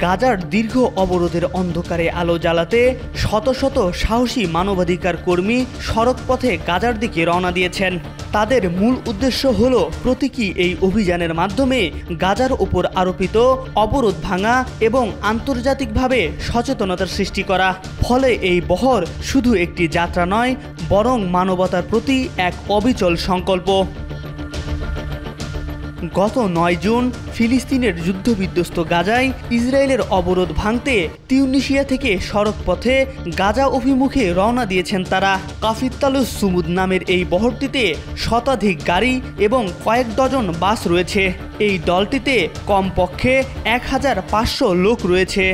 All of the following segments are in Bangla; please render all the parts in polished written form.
গাজার দীর্ঘ অবরোধের অন্ধকারে আলো জ্বালাতে শত শত সাহসী মানবাধিকার কর্মী সড়কপথে গাজার দিকে রওনা দিয়েছেন। তাদের মূল উদ্দেশ্য হল প্রতীকী এই অভিযানের মাধ্যমে গাজার উপর আরোপিত অবরোধ ভাঙা এবং আন্তর্জাতিকভাবে সচেতনতার সৃষ্টি করা। ফলে এই বহর শুধু একটি যাত্রা নয়, বরং মানবতার প্রতি এক অবিচল সংকল্প। গত 9 জুন ফিলিস্তিনের যুদ্ধবিধ্বস্ত গাজায় ইসরায়েলের অবরোধ ভাঙতে তিউনিসিয়া থেকে সড়কপথে গাজা অভিমুখে রওনা দিয়েছেন তারা। কাফিত্তালুস সুমুদ নামের এই বহরটিতে শতাধিক গাড়ি এবং কয়েক ডজন বাস রয়েছে। এই দলটিতে কমপক্ষে 1500 লোক রয়েছে।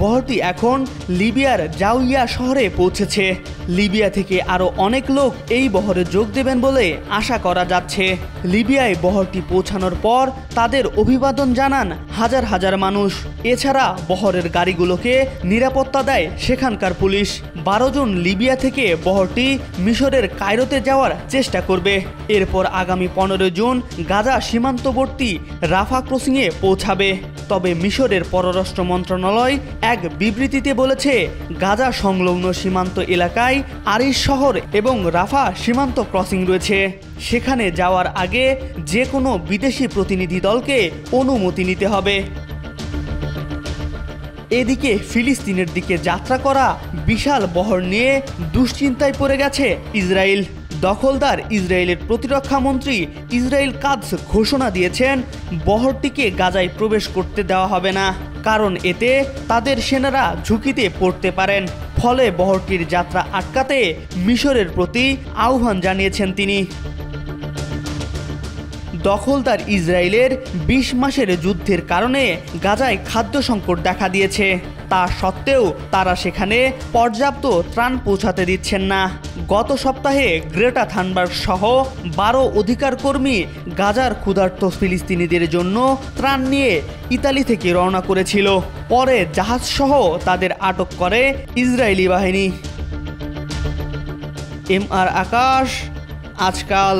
বহরটি এখন লিবিয়ার জাউইয়া শহরে পৌঁছেছে। লিবিয়া থেকে আরও অনেক লোক এই বহরে যোগ দেবেন বলে আশা করা যাচ্ছে। লিবিয়ায় বহরটি পৌঁছানোর পর তাদের অভিবাদন জানান হাজার হাজার মানুষ। এছাড়া বহরের গাড়িগুলোকে নিরাপত্তা দেয় সেখানকার পুলিশ। 12 জুন লিবিয়া থেকে বহরটি মিশরের কায়রোতে যাওয়ার চেষ্টা করবে। এরপর আগামী 15 জুন গাজা সীমান্তবর্তী রাফা ক্রসিংয়ে পৌঁছাবে। তবে মিশরের পররাষ্ট্র মন্ত্রণালয় এক বিবৃতিতে বলেছে, গাজা সংলগ্ন সীমান্ত এলাকায় আরিশ শহর এবং রাফা সীমান্ত ক্রসিং রয়েছে। সেখানে যাওয়ার আগে যে কোনো বিদেশি প্রতিনিধি দলকে অনুমতি নিতে হবে। এদিকে ফিলিস্তিনের দিকে যাত্রা করা বিশাল বহর নিয়ে দুশ্চিন্তায় পড়ে গেছে ইসরায়েল। দখলদার ইসরায়েলের প্রতিরক্ষা মন্ত্রী ইসরায়েল কাদস ঘোষণা দিয়েছেন, বহরটিকে গাজায় প্রবেশ করতে দেওয়া হবে না, কারণ এতে তাদের সেনারা ঝুঁকিতে পড়তে পারেন। ফলে বহরটির যাত্রা আটকাতে মিশরের প্রতি আহ্বান জানিয়েছেন তিনি। দখলদার ইসরায়েলের 20 মাসের যুদ্ধের কারণে গাজায় খাদ্য সংকট দেখা দিয়েছে। তা সত্ত্বেও তারা সেখানে পর্যাপ্ত ত্রাণ পৌঁছাতে দিচ্ছেন না। গত সপ্তাহে গ্রেটা থানবার্গ সহ 12 অধিকার কর্মী গাজার ক্ষুধার্ত ফিলিস্তিনিদের জন্য ত্রাণ নিয়ে ইতালি থেকে রওনা করেছিল। পরে জাহাজসহ তাদের আটক করে ইসরায়েলি বাহিনী। MR আকাশ, আজকাল।